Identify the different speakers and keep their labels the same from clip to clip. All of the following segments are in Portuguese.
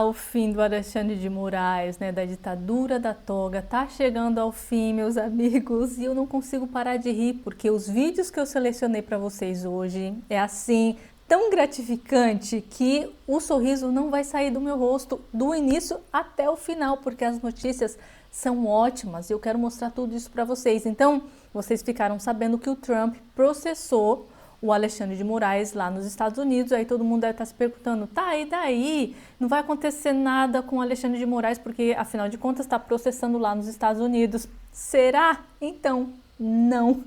Speaker 1: O fim do Alexandre de Moraes, né, da ditadura da toga, tá chegando ao fim, meus amigos, e eu não consigo parar de rir, porque os vídeos que eu selecionei para vocês hoje é assim, tão gratificante que o sorriso não vai sair do meu rosto do início até o final, porque as notícias são ótimas e eu quero mostrar tudo isso para vocês. Então, vocês ficaram sabendo que o Trump processou o Alexandre de Moraes lá nos Estados Unidos. Aí todo mundo deve estar se perguntando, tá, e daí? Não vai acontecer nada com o Alexandre de Moraes, porque afinal de contas está processando lá nos Estados Unidos. Será? Então, não.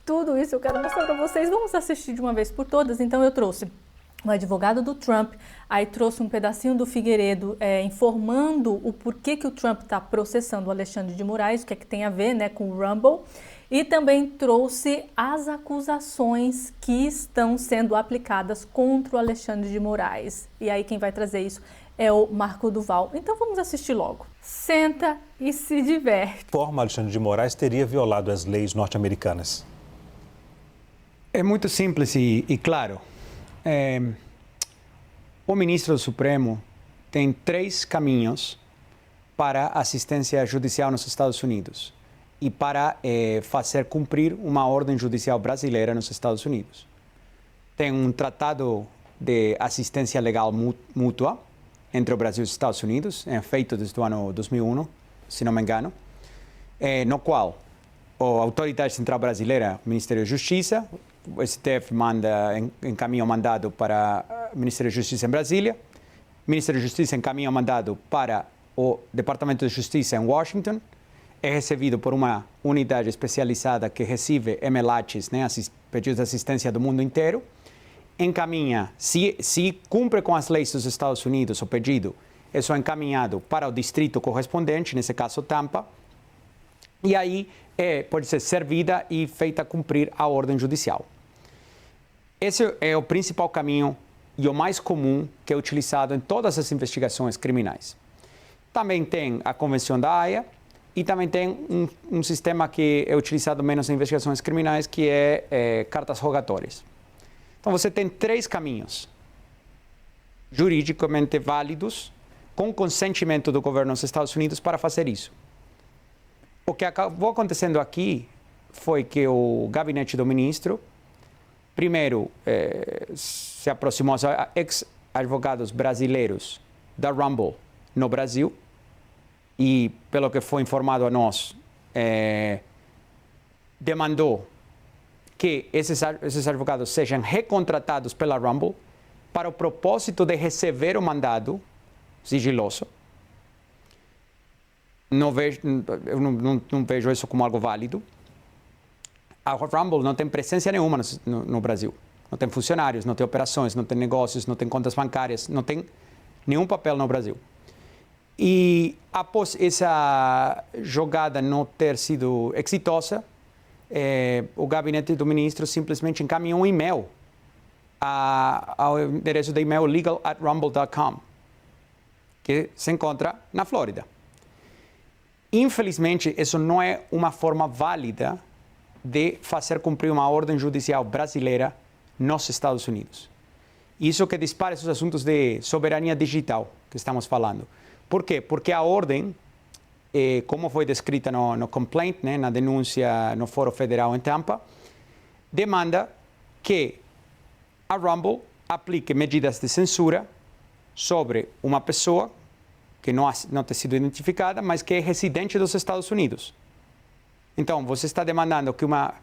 Speaker 1: Tudo isso eu quero mostrar para vocês. Vamos assistir de uma vez por todas. Então eu trouxe o advogado do Trump, aí trouxe um pedacinho do Figueiredo informando o porquê que o Trump está processando o Alexandre de Moraes, o que é que tem a ver, né, com o Rumble. E também trouxe as acusações que estão sendo aplicadas contra o Alexandre de Moraes. E aí quem vai trazer isso é o Marco Duval. Então vamos assistir logo. Senta e se diverte.
Speaker 2: Forma Alexandre de Moraes teria violado as leis norte-americanas?
Speaker 3: É muito simples e claro. O ministro do Supremo tem 3 caminhos para assistência judicial nos Estados Unidos e para fazer cumprir uma ordem judicial brasileira nos Estados Unidos. Tem um tratado de assistência legal mútua entre o Brasil e os Estados Unidos, feito desde o ano 2001, se não me engano, no qual a Autoridade Central Brasileira, o Ministério da Justiça, o STF encaminha o mandado para o Ministério da Justiça em Brasília, o Ministério da Justiça encaminha o mandado para o Departamento de Justiça em Washington, é recebido por uma unidade especializada que recebe MLATs, né, pedidos de assistência do mundo inteiro, encaminha, se cumpre com as leis dos Estados Unidos o pedido, é só encaminhado para o distrito correspondente, nesse caso Tampa, e aí pode ser servida e feita cumprir a ordem judicial. Esse é o principal caminho e o mais comum que é utilizado em todas as investigações criminais. Também tem a Convenção da Haia e também tem um sistema que é utilizado menos em investigações criminais, que é cartas rogatórias. Então você tem 3 caminhos juridicamente válidos com consentimento do governo dos Estados Unidos para fazer isso. O que acabou acontecendo aqui foi que o gabinete do ministro, primeiro, se aproximou a ex-advogados brasileiros da Rumble no Brasil e, pelo que foi informado a nós, demandou que esses advogados sejam recontratados pela Rumble para o propósito de receber o mandado sigiloso. Eu não vejo isso como algo válido. A Rumble não tem presença nenhuma no Brasil. Não tem funcionários, não tem operações, não tem negócios, não tem contas bancárias, não tem nenhum papel no Brasil. E após essa jogada não ter sido exitosa, o gabinete do ministro simplesmente encaminhou um e-mail ao endereço de e-mail legal@rumble.com, que se encontra na Flórida. Infelizmente, isso não é uma forma válida de fazer cumprir uma ordem judicial brasileira nos Estados Unidos. Isso que dispara esses assuntos de soberania digital que estamos falando. Por quê? Porque a ordem, como foi descrita no complaint, né, na denúncia no Fórum Federal em Tampa, demanda que a Rumble aplique medidas de censura sobre uma pessoa que não tem sido identificada, mas que é residente dos Estados Unidos. Então, você está demandando que uma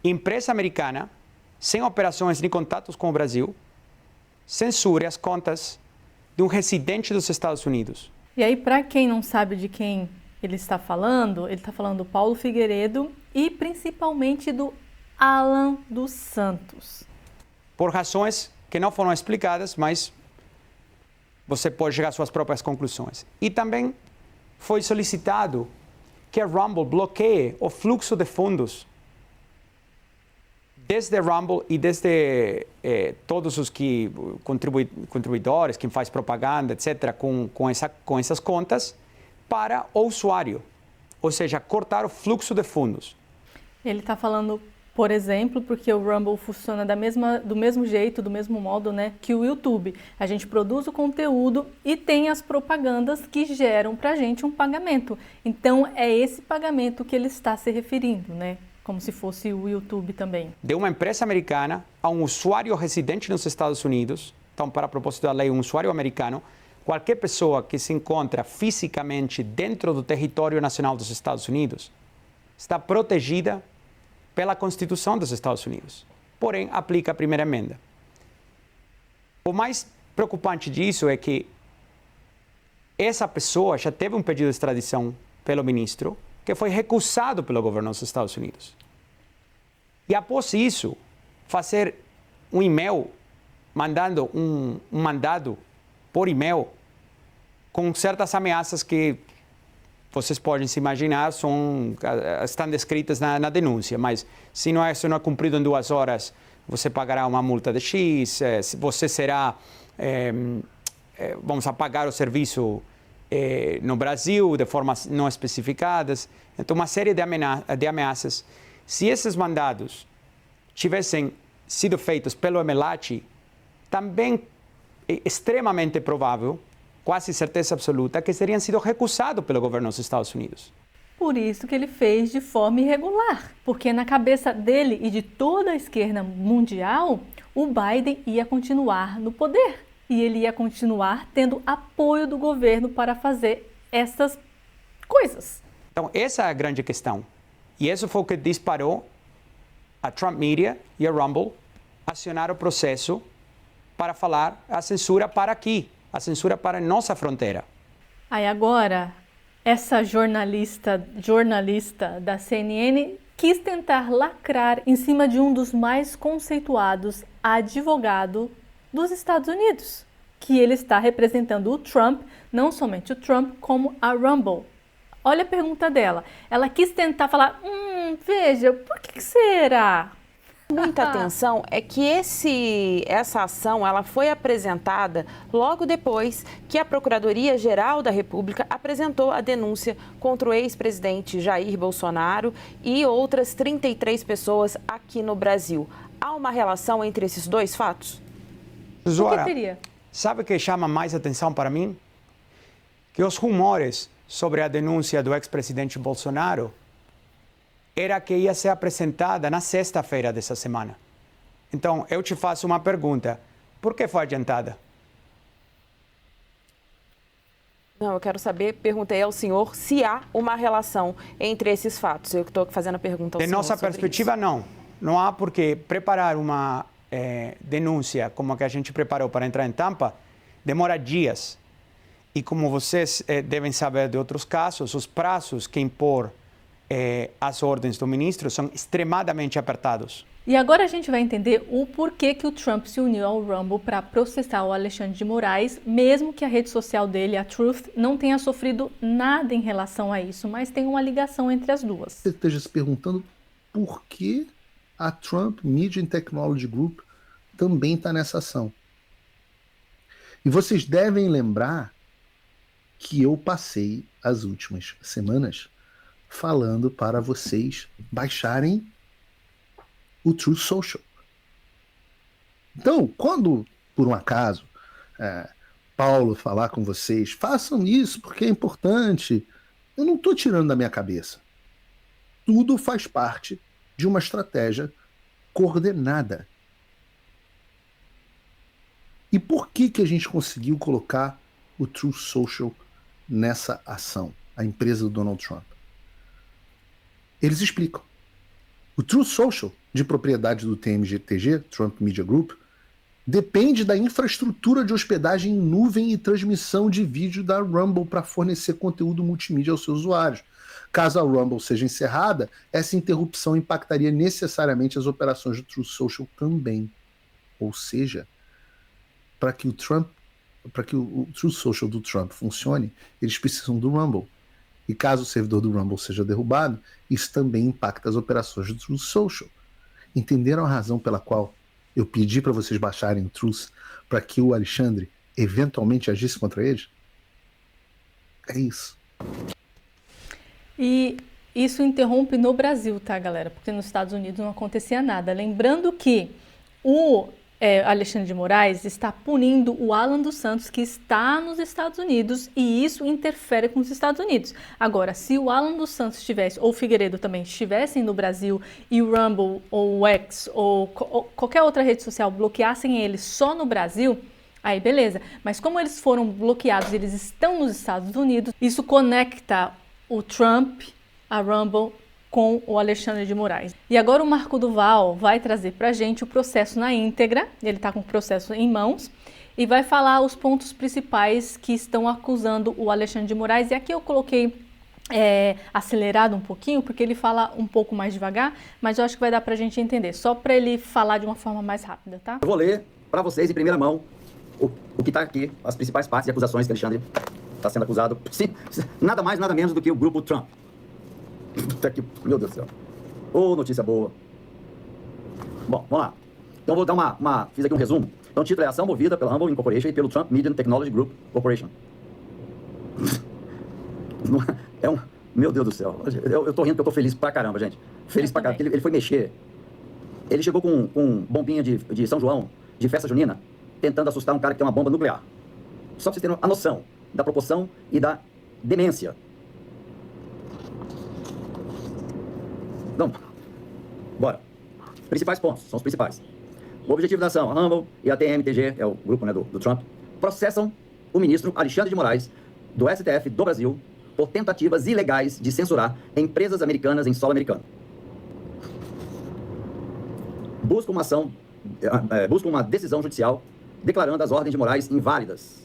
Speaker 3: empresa americana, sem operações nem contatos com o Brasil, censure as contas de um residente dos Estados Unidos.
Speaker 1: E aí, para quem não sabe de quem ele está falando do Paulo Figueiredo e principalmente do Alan dos Santos.
Speaker 3: Por razões que não foram explicadas, mas você pode chegar às suas próprias conclusões. E também foi solicitado que a Rumble bloqueie o fluxo de fundos desde a Rumble e desde todos os contribuidores, quem faz propaganda, etc., com essas contas, para o usuário. Ou seja, cortar o fluxo de fundos.
Speaker 1: Ele está falando Por exemplo, porque o Rumble funciona do mesmo jeito, do mesmo modo, né, que o YouTube. A gente produz o conteúdo e tem as propagandas que geram pra gente um pagamento. Então, é esse pagamento que ele está se referindo, né? Como se fosse o YouTube também.
Speaker 3: De uma empresa americana a um usuário residente nos Estados Unidos, então, para propósito da lei, um usuário americano, qualquer pessoa que se encontra fisicamente dentro do território nacional dos Estados Unidos está protegida pela Constituição dos Estados Unidos. Porém, aplica a primeira emenda. O mais preocupante disso é que essa pessoa já teve um pedido de extradição pelo ministro, que foi recusado pelo governo dos Estados Unidos. E após isso, fazer um e-mail, mandando um mandado por e-mail, com certas ameaças que vocês podem se imaginar, estão descritas na denúncia, mas se não é cumprido em 2 horas, você pagará uma multa de X, você será, vamos apagar o serviço no Brasil de formas não especificadas. Então, uma série de ameaças. Se esses mandados tivessem sido feitos pelo Emelati, também é extremamente provável, quase certeza absoluta, que teriam sido recusados pelo governo dos Estados Unidos.
Speaker 1: Por isso que ele fez de forma irregular, porque na cabeça dele e de toda a esquerda mundial, o Biden ia continuar no poder e ele ia continuar tendo apoio do governo para fazer essas coisas.
Speaker 3: Então, essa é a grande questão. E isso foi o que disparou a Trump Media e a Rumble acionar o processo para falar a censura para aqui, a censura para a nossa fronteira.
Speaker 1: Aí agora, essa jornalista da CNN quis tentar lacrar em cima de um dos mais conceituados advogados dos Estados Unidos, que ele está representando o Trump, não somente o Trump, como a Rumble. Olha a pergunta dela. Ela quis tentar falar, veja, por que será?
Speaker 4: Muita atenção é que essa ação ela foi apresentada logo depois que a Procuradoria-Geral da República apresentou a denúncia contra o ex-presidente Jair Bolsonaro e outras 33 pessoas aqui no Brasil. Há uma relação entre esses dois fatos?
Speaker 3: Zora,
Speaker 1: o que teria?
Speaker 3: Sabe o que chama mais atenção para mim? Que os rumores sobre a denúncia do ex-presidente Bolsonaro era que ia ser apresentada na sexta-feira dessa semana. Então, eu te faço uma pergunta. Por que foi adiantada?
Speaker 4: Não, eu quero saber, perguntei ao senhor se há uma relação entre esses fatos. Eu estou fazendo a pergunta ao senhor.
Speaker 3: De nossa perspectiva, não. Não há porque preparar uma denúncia como a que a gente preparou para entrar em Tampa demora dias. E como vocês devem saber de outros casos, os prazos que impor as ordens do ministro são extremadamente apertados.
Speaker 1: E agora a gente vai entender o porquê que o Trump se uniu ao Rumble para processar o Alexandre de Moraes, mesmo que a rede social dele, a Truth, não tenha sofrido nada em relação a isso, mas tem uma ligação entre as duas.
Speaker 5: Você esteja se perguntando por que a Trump Media and Technology Group também está nessa ação. E vocês devem lembrar que eu passei as últimas semanas falando para vocês baixarem o Truth Social. Então, quando, por um acaso, Paulo falar com vocês, façam isso porque é importante, eu não estou tirando da minha cabeça. Tudo faz parte de uma estratégia coordenada. E por que a gente conseguiu colocar o Truth Social nessa ação, a empresa do Donald Trump? Eles explicam. O Truth Social, de propriedade do TMGTG, Trump Media Group, depende da infraestrutura de hospedagem em nuvem e transmissão de vídeo da Rumble para fornecer conteúdo multimídia aos seus usuários. Caso a Rumble seja encerrada, essa interrupção impactaria necessariamente as operações do Truth Social também. Ou seja, para que o Truth Social do Trump funcione, eles precisam do Rumble. E caso o servidor do Rumble seja derrubado, isso também impacta as operações do Truth Social. Entenderam a razão pela qual eu pedi para vocês baixarem o Truth para que o Alexandre eventualmente agisse contra eles? É isso.
Speaker 1: E Isso interrompe no Brasil, tá, galera? Porque nos Estados Unidos não acontecia nada. Lembrando que o Alexandre de Moraes está punindo o Alan dos Santos, que está nos Estados Unidos, e isso interfere com os Estados Unidos. Agora, se o Alan dos Santos estivesse, ou o Figueiredo também, estivessem no Brasil e o Rumble, ou o X, ou qualquer outra rede social bloqueassem eles só no Brasil, aí beleza. Mas como eles foram bloqueados, eles estão nos Estados Unidos, isso conecta o Trump, a Rumble, com o Alexandre de Moraes. E agora o Marco Duval vai trazer pra gente o processo na íntegra, ele tá com o processo em mãos, e vai falar os pontos principais que estão acusando o Alexandre de Moraes. E aqui eu coloquei acelerado um pouquinho, porque ele fala um pouco mais devagar, mas eu acho que vai dar pra gente entender, só pra ele falar de uma forma mais rápida, tá?
Speaker 6: Eu vou ler pra vocês em primeira mão o que tá aqui, as principais partes e acusações que Alexandre está sendo acusado, nada mais, nada menos do que o grupo Trump. Meu Deus do céu. Ô, notícia boa. Bom, vamos lá. Então vou dar fiz aqui um resumo. Então o título é Ação movida pela Rumble Incorporation e pelo Trump Media Technology Group Corporation. Meu Deus do céu. Eu tô rindo porque eu tô feliz pra caramba, gente. Feliz pra caramba, porque ele foi mexer. Ele chegou com bombinha de São João, de festa junina, tentando assustar um cara que tem uma bomba nuclear. Só pra vocês terem a noção da proporção e da demência. Então, bora. Principais pontos, são os principais. O objetivo da ação, a Rumble e a TMTG, é o grupo, né, do Trump, processam o ministro Alexandre de Moraes, do STF do Brasil, por tentativas ilegais de censurar empresas americanas em solo americano. Busca uma decisão judicial declarando as ordens de Moraes inválidas.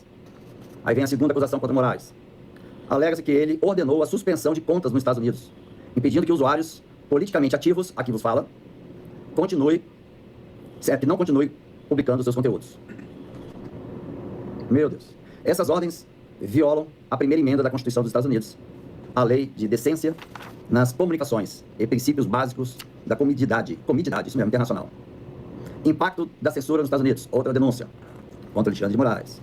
Speaker 6: Aí vem a segunda acusação contra Moraes. Alega-se que ele ordenou a suspensão de contas nos Estados Unidos, impedindo que usuários politicamente ativos, aqui vos fala, não continue publicando seus conteúdos. Meu Deus. Essas ordens violam a primeira emenda da Constituição dos Estados Unidos, a lei de decência nas comunicações e princípios básicos da comididade, isso mesmo, internacional. Impacto da censura nos Estados Unidos, outra denúncia contra Alexandre de Moraes.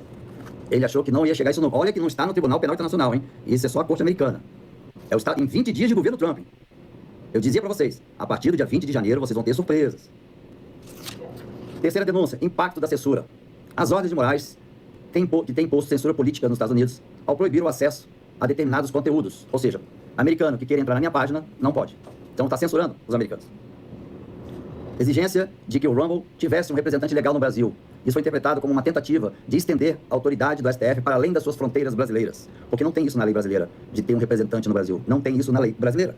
Speaker 6: Ele achou que não ia chegar isso não. Olha que não está no Tribunal Penal Internacional, hein? Isso é só a Corte Americana. É o estado em 20 dias de governo Trump. Eu dizia para vocês, a partir do dia 20 de janeiro vocês vão ter surpresas. Terceira denúncia, impacto da censura. As ordens de Moraes têm imposto censura política nos Estados Unidos ao proibir o acesso a determinados conteúdos. Ou seja, americano que queira entrar na minha página, não pode. Então está censurando os americanos. Exigência de que o Rumble tivesse um representante legal no Brasil. Isso foi interpretado como uma tentativa de estender a autoridade do STF para além das suas fronteiras brasileiras. Porque não tem isso na lei brasileira, de ter um representante no Brasil. Não tem isso na lei brasileira.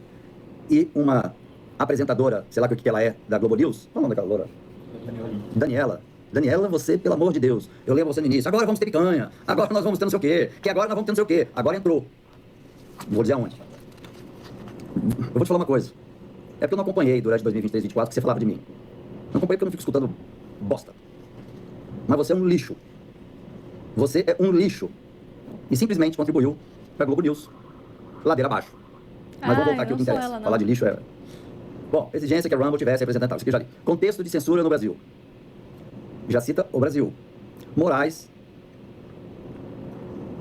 Speaker 6: E uma apresentadora, sei lá o que ela é, da Globo News, qual é o nome daquela loura? Daniela, você, pelo amor de Deus, eu lembro você no início, agora vamos ter picanha, agora nós vamos ter não sei o quê, que agora nós vamos ter não sei o quê, agora entrou. Não vou dizer aonde. Eu vou te falar uma coisa, é porque eu não acompanhei durante 2023 e 2024 que você falava de mim. Não acompanhei porque eu não fico escutando bosta. Mas você é um lixo. Você é um lixo. E simplesmente contribuiu para a Globo News, ladeira abaixo. Mas vamos voltar aqui o que interessa. Falar de lixo é... Bom, exigência que a Rumble tivesse representado. Isso aqui já li. Contexto de censura no Brasil. Já cita o Brasil. Moraes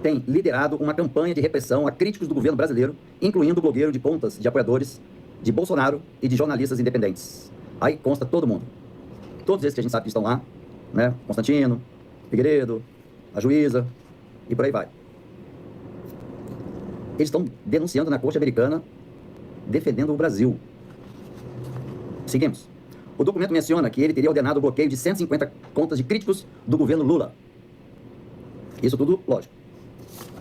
Speaker 6: tem liderado uma campanha de repressão a críticos do governo brasileiro, incluindo blogueiro de contas de apoiadores de Bolsonaro e de jornalistas independentes. Aí consta todo mundo. Todos esses que a gente sabe que estão lá, né? Constantino, Figueiredo, a juíza e por aí vai. Eles estão denunciando na Corte Americana, defendendo o Brasil. Seguimos. O documento menciona que ele teria ordenado o bloqueio de 150 contas de críticos do governo Lula. Isso tudo, lógico.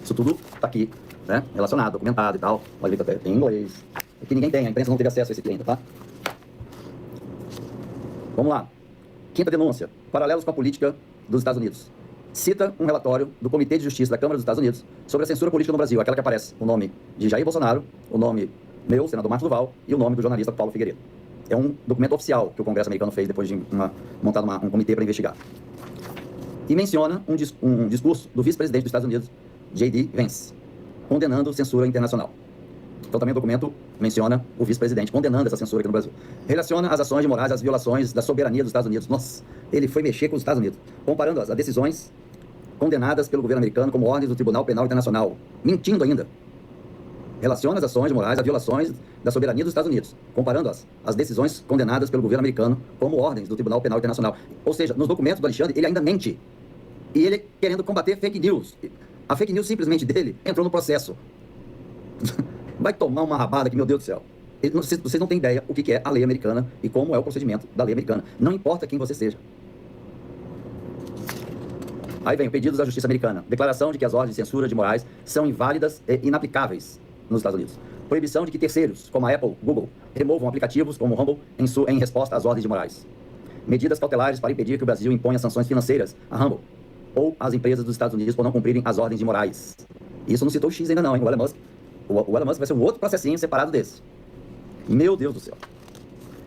Speaker 6: Isso tudo está aqui, né? Relacionado, documentado e tal. Pode ver que até em inglês. Que ninguém tem, a imprensa não teve acesso a esse aqui ainda, tá? Vamos lá. Quinta denúncia. Paralelos com a política dos Estados Unidos. Cita um relatório do Comitê de Justiça da Câmara dos Estados Unidos sobre a censura política no Brasil, aquela que aparece o nome de Jair Bolsonaro, o nome meu, senador Marcos Duval, e o nome do jornalista Paulo Figueiredo. É um documento oficial que o Congresso americano fez depois de montar um comitê para investigar. E menciona um discurso do vice-presidente dos Estados Unidos, J.D. Vance, condenando censura internacional. Então também o documento menciona o vice-presidente condenando essa censura aqui no Brasil. Relaciona as ações de Moraes às violações da soberania dos Estados Unidos. Nossa, ele foi mexer com os Estados Unidos, comparando-as a decisões condenadas pelo governo americano como ordens do Tribunal Penal Internacional. Mentindo ainda. relaciona as ações de Moraes a violações da soberania dos Estados Unidos, comparando-as às decisões condenadas pelo governo americano como ordens do Tribunal Penal Internacional. Ou seja, nos documentos do Alexandre, ele ainda mente. E ele querendo combater fake news. A fake news simplesmente dele entrou no processo. Vai tomar uma rabada que, meu Deus do céu. Vocês não têm ideia o que é a lei americana e como é o procedimento da lei americana. Não importa quem você seja. Aí vem o pedido da Justiça Americana. Declaração de que as ordens de censura de Moraes são inválidas e inaplicáveis nos Estados Unidos. Proibição de que terceiros, como a Apple, Google, removam aplicativos como o Rumble em resposta às ordens de Moraes. Medidas cautelares para impedir que o Brasil imponha sanções financeiras a Rumble ou às empresas dos Estados Unidos por não cumprirem as ordens de Moraes. Isso não citou o X ainda não, hein? O Elon Musk vai ser um outro processinho separado desse. Meu Deus do céu.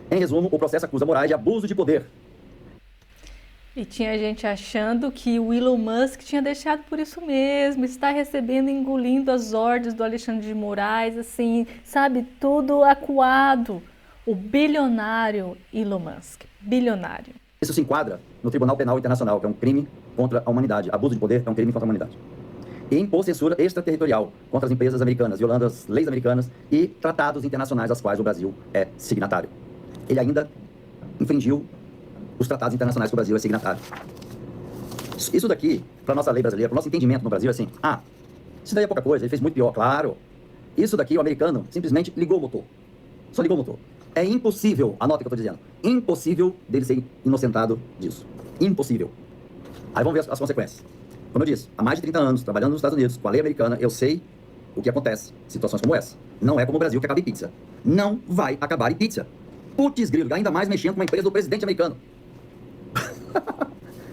Speaker 6: Em resumo, o processo acusa Moraes de abuso de poder.
Speaker 1: E tinha gente achando que o Elon Musk tinha deixado por isso mesmo, está recebendo e engolindo as ordens do Alexandre de Moraes, assim, sabe, tudo acuado. O bilionário Elon Musk, bilionário.
Speaker 6: Isso se enquadra no Tribunal Penal Internacional, que é um crime contra a humanidade. Abuso de poder é um crime contra a humanidade. E impôs censura extraterritorial contra as empresas americanas, violando as leis americanas e tratados internacionais aos quais o Brasil é signatário. Ele ainda infringiu os tratados internacionais que o Brasil é signatário. Isso daqui, para a nossa lei brasileira, para o nosso entendimento no Brasil, é assim, isso daí é pouca coisa, ele fez muito pior, claro. Isso daqui, o americano simplesmente ligou o motor. Só ligou o motor. É impossível, anota o que eu estou dizendo, impossível dele ser inocentado disso. Impossível. Aí vamos ver as consequências. Como eu disse, há mais de 30 anos, trabalhando nos Estados Unidos, com a lei americana, eu sei o que acontece em situações como essa. Não é como o Brasil que acaba em pizza. Não vai acabar em pizza. Putz grilo, ainda mais mexendo com uma empresa do presidente americano.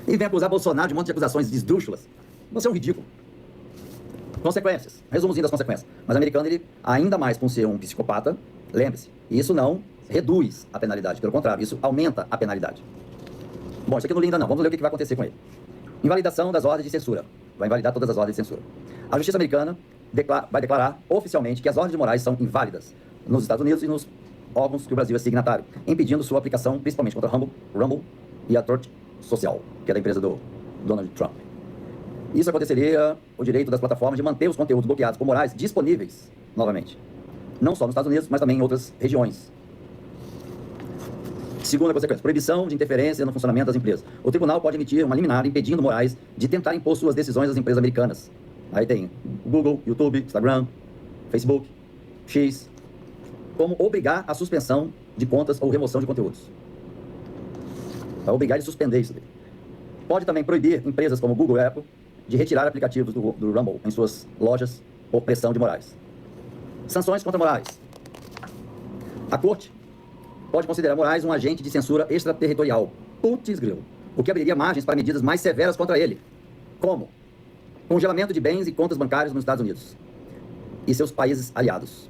Speaker 6: E vem acusar Bolsonaro de um monte de acusações esdrúxulas. Você é um ridículo. Consequências. Resumozinho das consequências. Mas o americano, ele, ainda mais por ser um psicopata, lembre-se, isso não reduz a penalidade. Pelo contrário, isso aumenta a penalidade. Bom, isso aqui não li ainda não. Vamos ler o que vai acontecer com ele. Invalidação das ordens de censura. Vai invalidar todas as ordens de censura. A Justiça Americana vai declarar oficialmente que as ordens de Moraes são inválidas nos Estados Unidos e nos órgãos que o Brasil é signatário, impedindo sua aplicação principalmente contra a Rumble e a Truth Social, que é da empresa do Donald Trump. Isso aconteceria o direito das plataformas de manter os conteúdos bloqueados por Moraes disponíveis novamente. Não só nos Estados Unidos, mas também em outras regiões. Segunda consequência, proibição de interferência no funcionamento das empresas. O tribunal pode emitir uma liminar impedindo Moraes de tentar impor suas decisões às empresas americanas. Aí tem Google, YouTube, Instagram, Facebook, X, como obrigar a suspensão de contas ou remoção de conteúdos. Vai obrigar ele a suspender isso. Pode também proibir empresas como Google e Apple de retirar aplicativos do Rumble em suas lojas por pressão de Moraes. Sanções contra Moraes. A Corte pode considerar Moraes um agente de censura extraterritorial. Putz grilo. O que abriria margens para medidas mais severas contra ele. Como? Congelamento de bens e contas bancárias nos Estados Unidos e seus países aliados.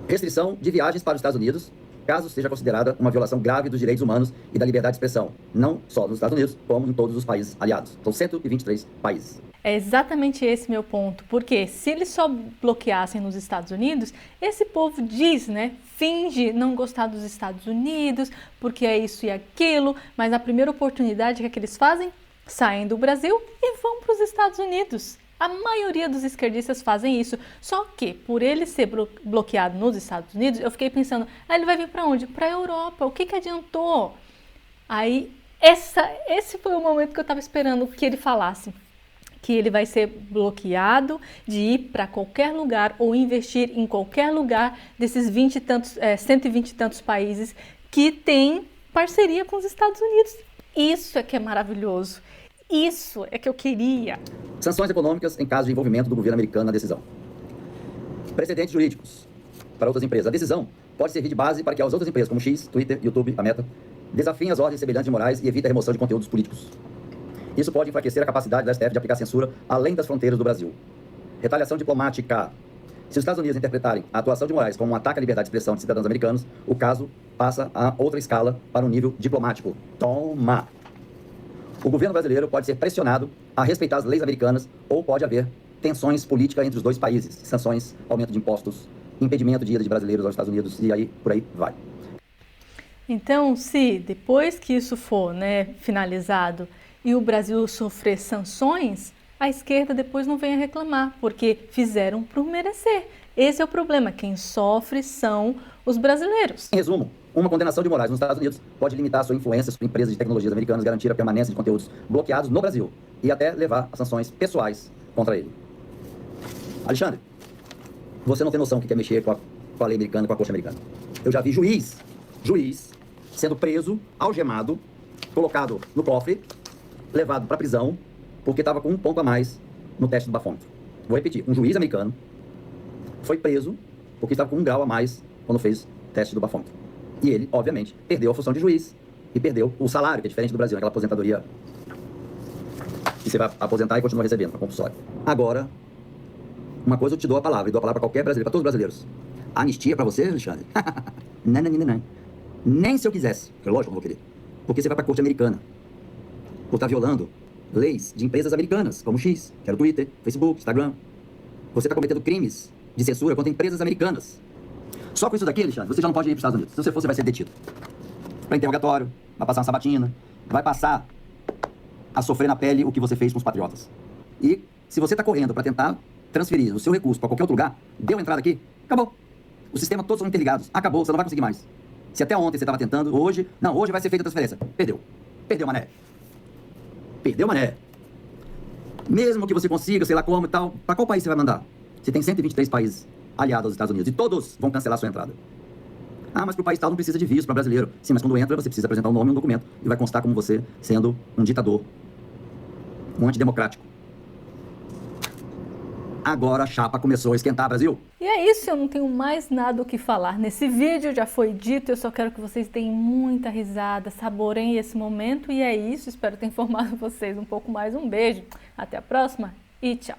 Speaker 6: Restrição de viagens para os Estados Unidos, caso seja considerada uma violação grave dos direitos humanos e da liberdade de expressão, não só nos Estados Unidos, como em todos os países aliados. São 123 países.
Speaker 1: É exatamente esse meu ponto, porque se eles só bloqueassem nos Estados Unidos, esse povo diz, né, finge não gostar dos Estados Unidos, porque é isso e aquilo, mas a primeira oportunidade que eles fazem, saem do Brasil e vão para os Estados Unidos. A maioria dos esquerdistas fazem isso, só que por ele ser bloqueado nos Estados Unidos, eu fiquei pensando, ele vai vir para onde? Para a Europa, o que adiantou? Aí, esse foi o momento que eu estava esperando que ele falasse, que ele vai ser bloqueado de ir para qualquer lugar ou investir em qualquer lugar desses 120 e tantos países que têm parceria com os Estados Unidos. Isso é que é maravilhoso. Isso é que eu queria.
Speaker 6: Sanções econômicas em caso de envolvimento do governo americano na decisão. Precedentes jurídicos para outras empresas. A decisão pode servir de base para que as outras empresas, como X, Twitter, YouTube, a Meta, desafiem as ordens semelhantes de Moraes e evitem a remoção de conteúdos políticos. Isso pode enfraquecer a capacidade da STF de aplicar censura além das fronteiras do Brasil. Retaliação diplomática. Se os Estados Unidos interpretarem a atuação de Moraes como um ataque à liberdade de expressão de cidadãos americanos, o caso passa a outra escala para um nível diplomático. Toma! O governo brasileiro pode ser pressionado a respeitar as leis americanas ou pode haver tensões políticas entre os dois países, sanções, aumento de impostos, impedimento de ida de brasileiros aos Estados Unidos e aí por aí vai.
Speaker 1: Então, se depois que isso for, finalizado e o Brasil sofrer sanções, a esquerda depois não venha reclamar, porque fizeram por merecer. Esse é o problema, quem sofre são os brasileiros.
Speaker 6: Em resumo, uma condenação de Moraes nos Estados Unidos pode limitar sua influência sobre empresas de tecnologias americanas, garantir a permanência de conteúdos bloqueados no Brasil e até levar a sanções pessoais contra ele. Alexandre, você não tem noção do que é mexer com a lei americana, com a corte americana. Eu já vi juiz sendo preso, algemado, colocado no cofre, levado para prisão, porque estava com um ponto a mais no teste do bafômetro. Vou repetir, um juiz americano foi preso porque estava com 1 grau a mais quando fez teste do bafômetro. E ele, obviamente, perdeu a função de juiz e perdeu o salário, que é diferente do Brasil, aquela aposentadoria que você vai aposentar e continua recebendo, para compulsório. Agora, uma coisa eu te dou a palavra, e dou a palavra para qualquer brasileiro, para todos os brasileiros. Anistia para você, Alexandre? Não. Nem se eu quisesse, porque lógico que eu não vou querer. Porque você vai para a corte americana. Por estar violando leis de empresas americanas, como o X, que era o Twitter, Facebook, Instagram. Você está cometendo crimes de censura contra empresas americanas. Só com isso daqui, Alexandre, você já não pode ir para os Estados Unidos. Se você for, você vai ser detido. Para interrogatório, vai passar uma sabatina, vai passar a sofrer na pele o que você fez com os patriotas. E se você está correndo para tentar transferir o seu recurso para qualquer outro lugar, deu entrada aqui, acabou. Os sistemas todos são interligados. Acabou, você não vai conseguir mais. Se até ontem você estava tentando, hoje vai ser feita a transferência. Perdeu, mané. Perdeu, mané. Mesmo que você consiga, sei lá como e tal, para qual país você vai mandar? Você tem 123 países aliados aos Estados Unidos e todos vão cancelar a sua entrada. Ah, mas para o país tal não precisa de visto para brasileiro. Sim, mas quando entra você precisa apresentar um nome e um documento e vai constar como você sendo um ditador, um antidemocrático. Agora a chapa começou a esquentar, Brasil.
Speaker 1: E é isso, eu não tenho mais nada o que falar nesse vídeo, já foi dito, eu só quero que vocês tenham muita risada, saboreiem esse momento e é isso, espero ter informado vocês um pouco mais. Um beijo, até a próxima e tchau.